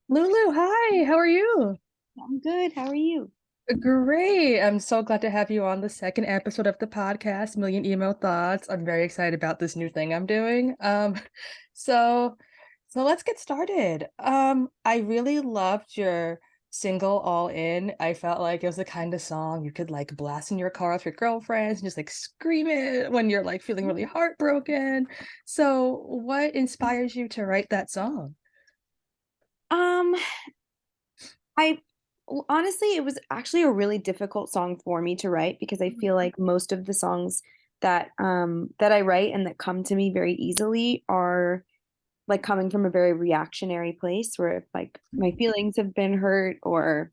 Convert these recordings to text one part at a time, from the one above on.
Lulu, hi, how are you? I'm good. How are you? Great. I'm so glad to have you on the second episode of the podcast, Million Emo Thoughts. I'm very excited about this new thing I'm doing. So so let's get started. I really loved your single All In. I felt like it was the kind of song you could like blast in your car with your girlfriends and just like scream it when you're like feeling really heartbroken. So what inspires you to write that song? Um, I honestly, it was actually a really difficult song for me to write because I feel like most of the songs that I write and that come to me very easily are like coming from a very reactionary place where if like my feelings have been hurt or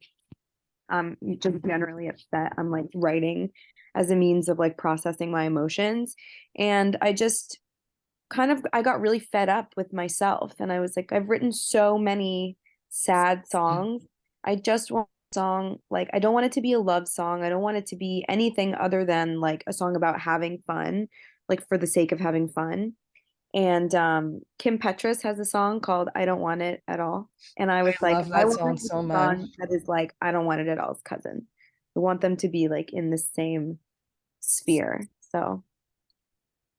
just generally upset, I'm like writing as a means of like processing my emotions. And I just I got really fed up with myself and I was like, I've written so many sad songs. I just want a song like I don't want it to be a love song. I don't want it to be anything other than like a song about having fun, like for the sake of having fun. And Kim Petras has a song called I Don't Want It at All. And I was I like, love I that want song to so a much. song that is like I Don't Want It at All's cousin. I want them to be like in the same sphere. So,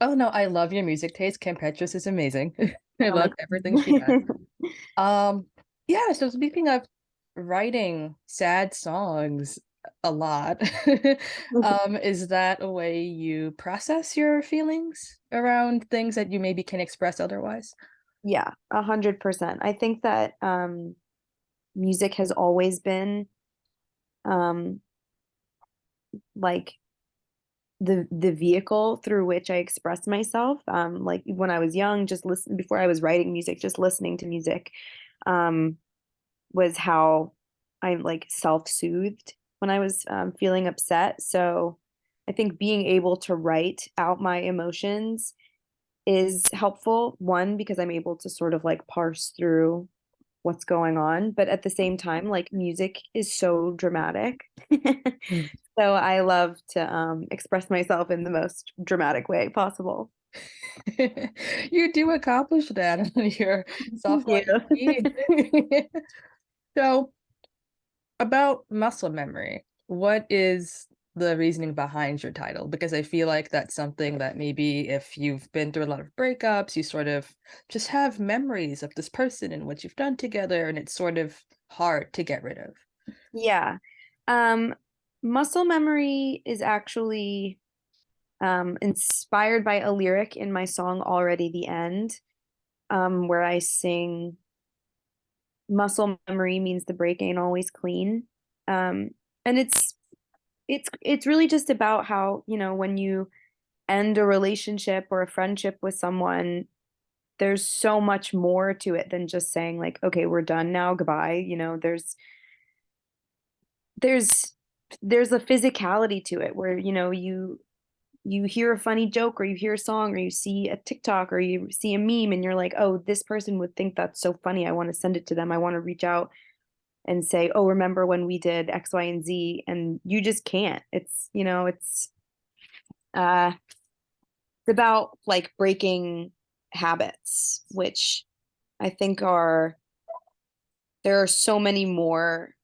Oh no, I love your music taste. Kim Petras is amazing. I oh my love everything she does. Um, yeah, so speaking of writing sad songs a lot, is that a way you process your feelings around things that you maybe can express otherwise? Yeah, 100%. I think that music has always been um, like the vehicle through which I express myself. Like when I was young, just listen before I was writing music, just listening to music um, was how I like self-soothed when I was feeling upset. So I think being able to write out my emotions is helpful. One, because I'm able to sort of like parse through what's going on, but at the same time, like music is so dramatic. So I love to express myself in the most dramatic way possible. You do accomplish that on your Thank sophomore you. EP. So, about muscle memory, what is the reasoning behind your title? Because I feel like that's something that maybe if you've been through a lot of breakups, you sort of just have memories of this person and what you've done together, and it's sort of hard to get rid of. Yeah. Um, Muscle memory is actually inspired by a lyric in my song Already the End, where I sing muscle memory means the break ain't always clean. Um, and it's really just about how, you know, when you end a relationship or a friendship with someone, there's so much more to it than just saying like, okay, we're done now, goodbye. You know, there's there's a physicality to it where, you know, you hear a funny joke or you hear a song or you see a TikTok or you see a meme and you're like, oh, this person would think that's so funny. I want to send it to them. I want to reach out and say, oh, remember when we did X, Y, and Z? And you just can't. It's, you know, uh it's about like breaking habits, which I think are there are so many more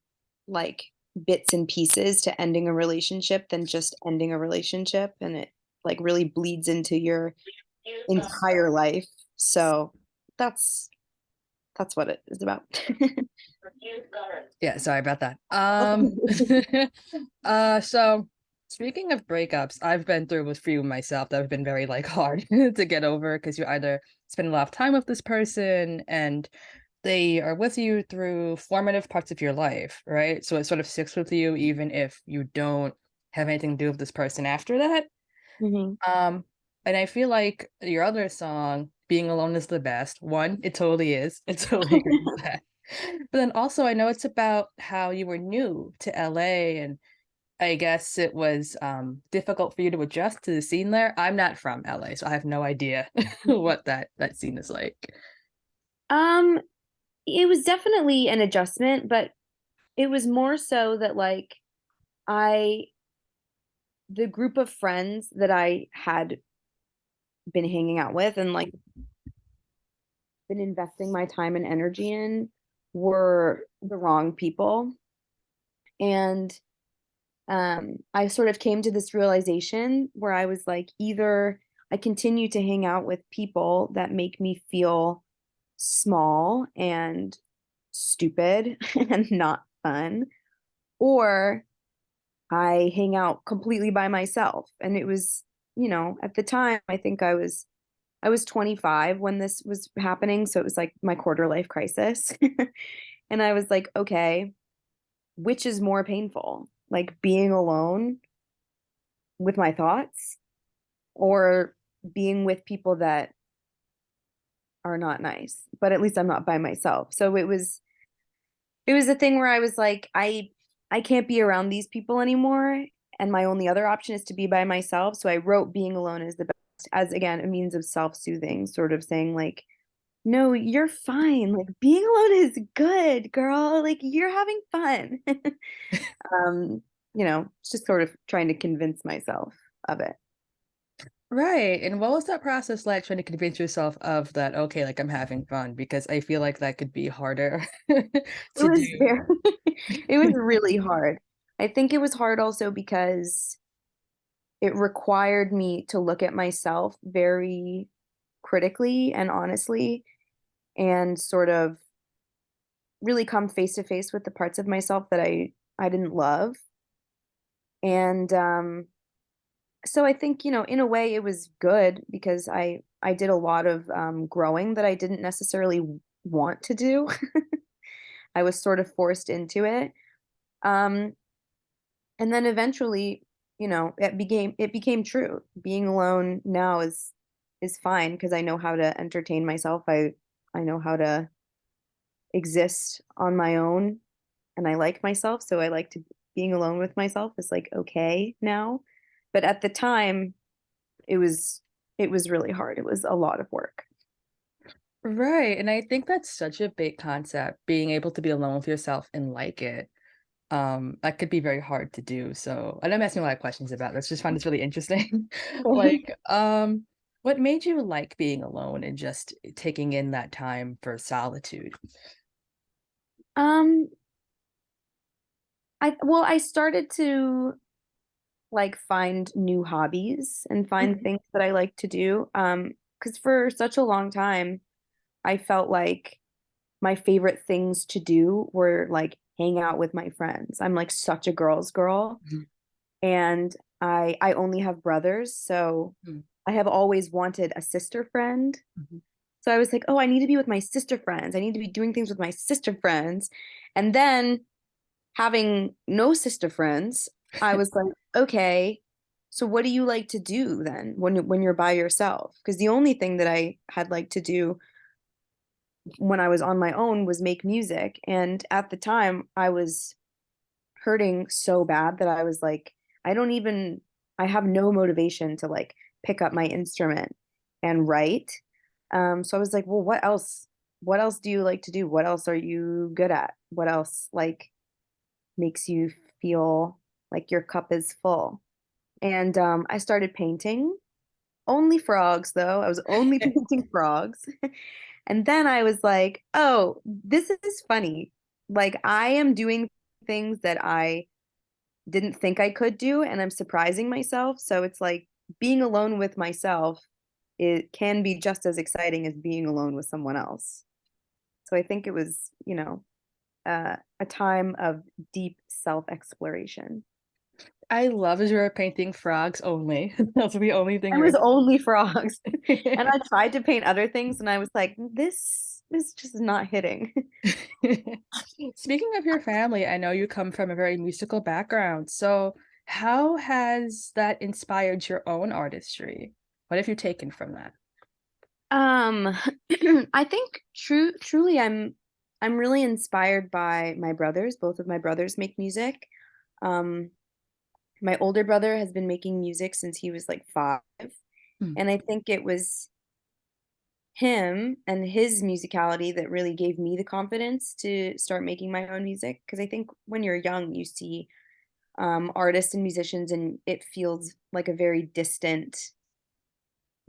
like bits and pieces to ending a relationship than just ending a relationship, and it like really bleeds into your entire life. So that's that's what it is about. Yeah, sorry about that. So speaking of breakups, I've been through a few myself that have been very like hard to get over because you either spend a lot of time with this person and they are with you through formative parts of your life, right? So it sort of sticks with you even if you don't have anything to do with this person after that. Hmm. Um, and I feel like your other song, Being Alone is the Best. One, it totally is. I totally agree with that. But then also I know it's about how you were new to LA and I guess it was difficult for you to adjust to the scene there. I'm not from LA, so I have no idea what that scene is like. Um, it was definitely an adjustment, but it was more so that like I the group of friends that I had been hanging out with and like been investing my time and energy in. were the wrong people. And I sort of came to this realization where I was like, either I continue to hang out with people that make me feel small and stupid and not fun, or I hang out completely by myself. And it was, at the time, I think I was 25 when this was happening, so it was like my quarter life crisis. And I was like, okay, which is more painful? Like being alone with my thoughts or being with people that are not nice, but at least I'm not by myself. So it was a thing where I was like, I can't be around these people anymore, and my only other option is to be by myself. So I wrote being alone as the best, as again a means of self-soothing, sort of saying like, no, you're fine. Like being alone is good, girl. Like you're having fun. um, just sort of trying to convince myself of it. Right. And what was that process like trying to convince yourself of that, okay, like I'm having fun? Because I feel like that could be harder It to was do. very, it was really hard. I think it was hard also because it required me to look at myself very critically and honestly and sort of really come face to face with the parts of myself that I didn't love. And so I think, in a way it was good because I did a lot of growing that I didn't necessarily want to do. I was sort of forced into it. Um, and then eventually, it became true. Being alone now is fine because I know how to entertain myself. I know how to exist on my own, and I like myself, so I like to being alone with myself is like okay now. But at the time, it was it was really hard. It was a lot of work. Right. And I think that's such a big concept, being able to be alone with yourself and like it. That could be very hard to do. So, and I'm asking a lot of questions about this. Just find this really interesting. Like, what made you like being alone and just taking in that time for solitude? um I started to like find new hobbies and find Mhm. things that I like to do. Because for such a long time, I felt like my favorite things to do were like hang out with my friends. I'm like such a girl's girl, Mhm. and I only have brothers, so Mhm. I have always wanted a sister friend. Mhm. So I was like, oh, I need to be with my sister friends. I need to be doing things with my sister friends. And then having no sister friends, I was like, okay, so what do you like to do then when you're by yourself? Because the only thing that I had liked to do when I was on my own was make music. And at the time, I was hurting so bad that I was like, I don't even, I have no motivation to like pick up my instrument and write. So I was like, well, what else? What else do you like to do? What else are you good at? What else like makes you feel like your cup is full? And I started painting. Only frogs, though. I was only painting frogs. And then I was like, oh, this is funny. Like, I am doing things that I didn't think I could do, and I'm surprising myself. So it's like being alone with myself, it can be just as exciting as being alone with someone else. So I think it was, a time of deep self-exploration. I love that you were painting frogs only. Those are the only thing It you was were only frogs. And I tried to paint other things, and I was like, this is just not hitting. Speaking of your family, I know you come from a very musical background. So, how has that inspired your own artistry? What have you taken from that? Um, I think truly I'm really inspired by my brothers. Both of my brothers make music. Um, my older brother has been making music since he was like 5, Mm. and I think it was him and his musicality that really gave me the confidence to start making my own music. Because I think when you're young, you see artists and musicians, and it feels like a very distant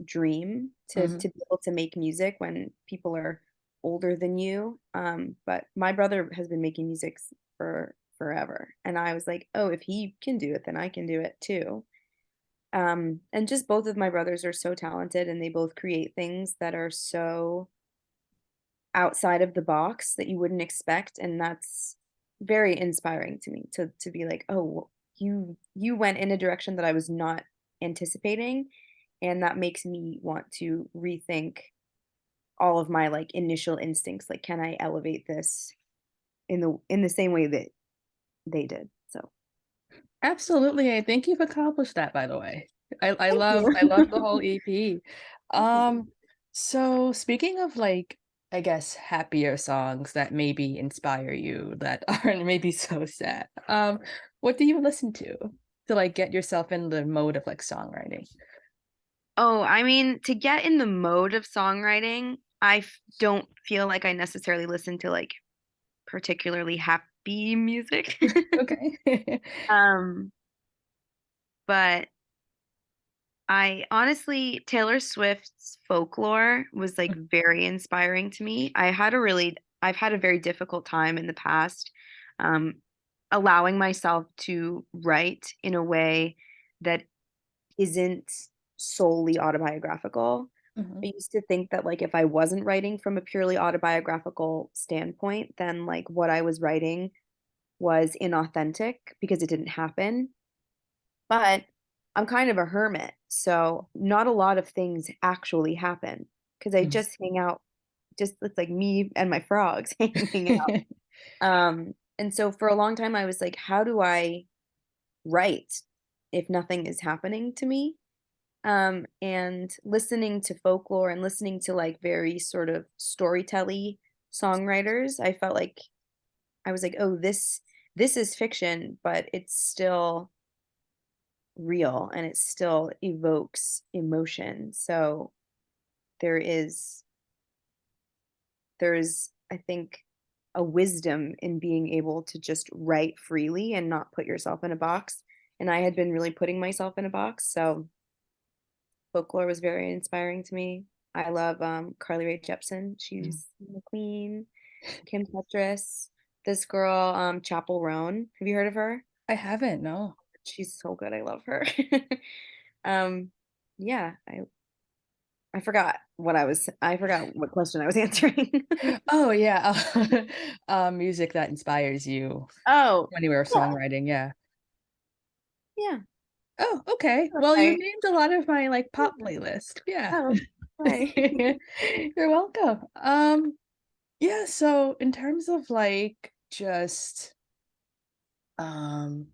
dream to Mhm. be able to make music when people are older than you, but my brother has been making music for forever, and I was like, "Oh, if he can do it, then I can do it too." And just both of my brothers are so talented, and they both create things that are so outside of the box that you wouldn't expect, and that's very inspiring to me to be like, "Oh, you went in a direction that I was not anticipating," and that makes me want to rethink all of my, like, initial instincts, like, can I elevate this in the same way that they did? So, Absolutely, I think you've accomplished that, by the way. thank I love the you. whole EP. Thank you. So speaking of like, I guess happier songs that maybe inspire you that aren't maybe so sad. What do you listen to like get yourself in the mode of like songwriting? Oh, I mean, to get in the mode of songwriting, don't feel like I necessarily listen to, like, particularly happy music. Okay. Um, but I honestly Taylor Swift's Folklore was, like, very inspiring to me. I've had a very difficult time in the past, um, allowing myself to write in a way that isn't solely autobiographical. I Mhm, used to think that, like, if I wasn't writing from a purely autobiographical standpoint, then, like, what I was writing was inauthentic because it didn't happen. But I'm kind of a hermit, so not a lot of things actually happen because I mhm. just hang out, just it's like me and my frogs hanging out. And so for a long time, I was like, "How do I write if nothing is happening to me?" And listening to folklore and listening to, like, very sort of storytelly songwriters, I felt like I was like, "Oh, this is fiction, but it's still real and it still evokes emotion." So there is there's, I think, a wisdom in being able to just write freely and not put yourself in a box. And I had been really putting myself in a box, so folklore was very inspiring to me. I love, Carly Rae Jepsen. Mm. She's the queen. Kim Petras. This girl, Chapel Roan. Have you heard of her? I haven't, no. She's so good. I love her. Um, yeah, I forgot what question I was answering. Oh yeah, music that inspires you Oh, anywhere of yeah, songwriting, yeah. yeah. Oh, okay. That's Well, you right. named a lot of my, like, pop playlist. Yeah. Oh, hi. You're welcome. Yeah, so in terms of, like, just, um,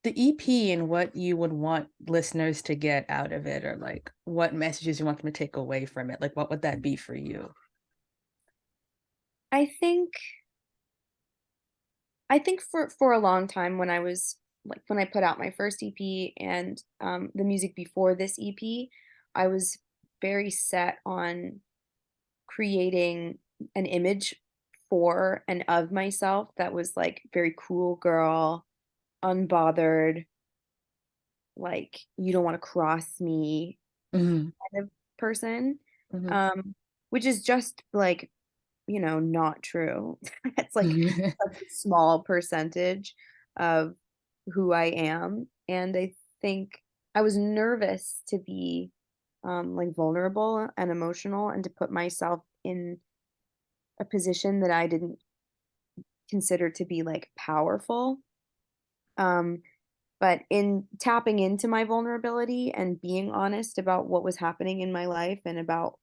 the EP and what you would want listeners to get out of it or, like, what messages you want them to take away from it, like, what would that be for you? I think I think for a long time when I was like when I put out my first EP and the music before this EP, I was very set on creating an image for and of myself that was like very cool girl, unbothered, like you don't want to cross me Mhm, kind of person. mhm. Um, which is just like, not true. It's like such a small percentage of who I am. And I think I was nervous to be like vulnerable and emotional and to put myself in a position that I didn't consider to be like powerful. Um, but in tapping into my vulnerability and being honest about what was happening in my life and about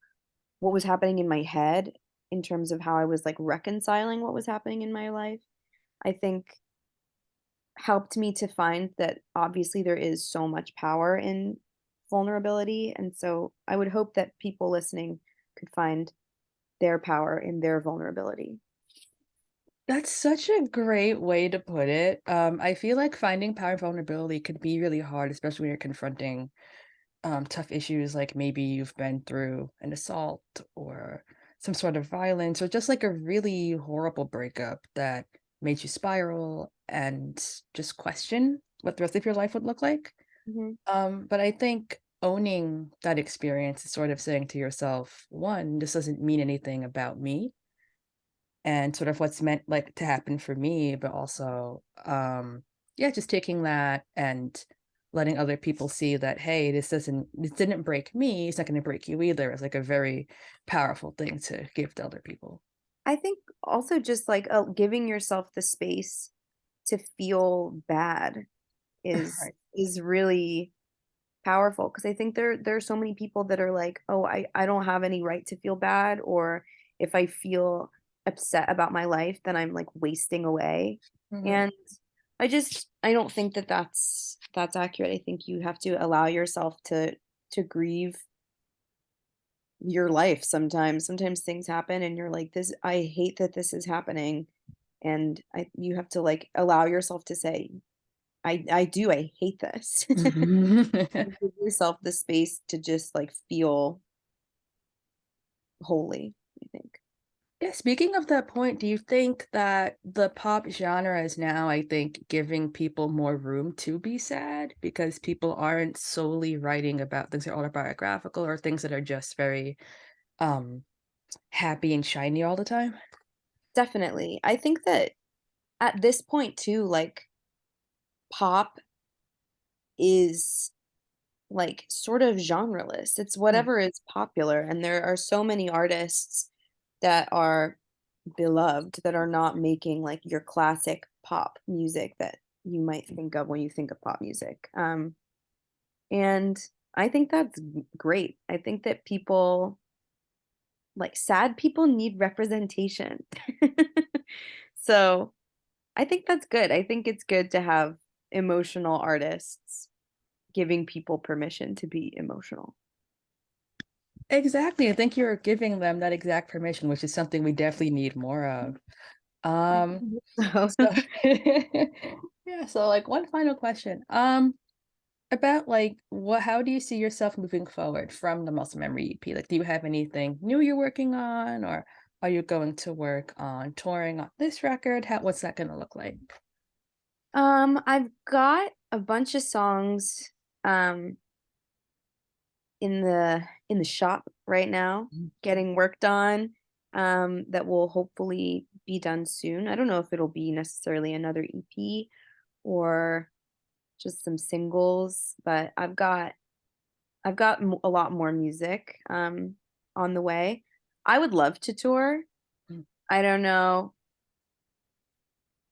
what was happening in my head in terms of how I was like reconciling what was happening in my life, I think helped me to find that obviously there is so much power in vulnerability. And so I would hope that people listening could find their power in their vulnerability. That's such a great way to put it. I feel like finding power and vulnerability could be really hard, especially when you're confronting tough issues like maybe you've been through an assault or some sort of violence or just like a really horrible breakup that made you spiral and just question what the rest of your life would look like. Mhm. But I think owning that experience is sort of saying to yourself, one, this doesn't mean anything about me. and sort of what's meant like to happen for me, but also yeah, just taking that and letting other people see that, hey, this didn't break me, it's not going to break you either. It's like a very powerful thing to give to other people. I think also just like giving yourself the space to feel bad Right. is really powerful because I think there are so many people that are like, "Oh, I don't have any right to feel bad," or if I feel upset about my life, then I'm like wasting away. Mhm. And I don't think that that's accurate. I think you have to allow yourself to grieve your life sometimes. Sometimes things happen and you're like, "This I hate that this is happening." And I you have to like allow yourself to say, I hate this." And give yourself the space to just, like, feel holy, I think. Yeah, speaking of that point, do you think that the pop genre is now, I think, giving people more room to be sad because people aren't solely writing about things that are autobiographical or things that are just very um happy and shiny all the time? Definitely. I think that at this point too, like, pop is, like, sort of genreless. It's Mm, whatever is popular, and there are so many artists that are beloved that are not making, like, your classic pop music that you might think of when you think of pop music. And I think that's great. I think that people like, sad people need representation. So, I think that's good. I think it's good to have emotional artists giving people permission to be emotional. exactly. I think you're giving them that exact permission, which is something we definitely need more of. Um, So, so yeah, so like one final question. About, like, what how do you see yourself moving forward from the muscle memory EP? Like, do you have anything new you're working on, or are you going to work on touring on this record? What's that gonna look like? I've got a bunch of songs, um, in the shop right now, Mm. getting worked on, that will hopefully be done soon. I don't know if it'll be necessarily another EP or just some singles, but I've got a lot more music on the way. I would love to tour. Mm. I don't know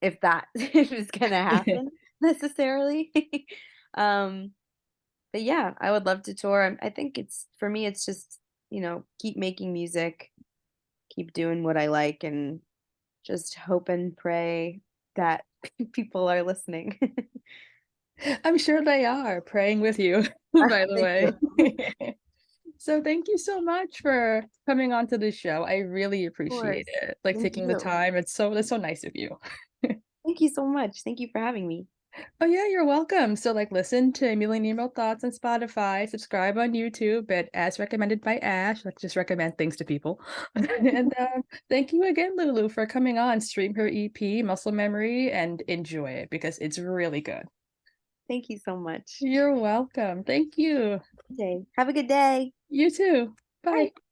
if that is going to happen necessarily. um, but yeah, I would love to tour. I think it's for me. It's just keep making music, keep doing what I like, and just hope and pray that people are listening. I'm sure they are praying with you, by the Thank way. you. So thank you so much for coming on to the show. I really Of appreciate course. it, like, Thank taking the you. time. That's so nice of you. Thank you so much. Thank you for having me. Oh yeah, you're welcome. So like listen to Million Emo Thoughts on Spotify, subscribe on YouTube, but as recommended by Ash, like just recommend things to people. And thank you again, Lulu, for coming on. Stream her EP, Muscle Memory, and enjoy it because it's really good. Thank you so much. You're welcome. Thank you. Okay. Have a good day. You too. Bye. Bye.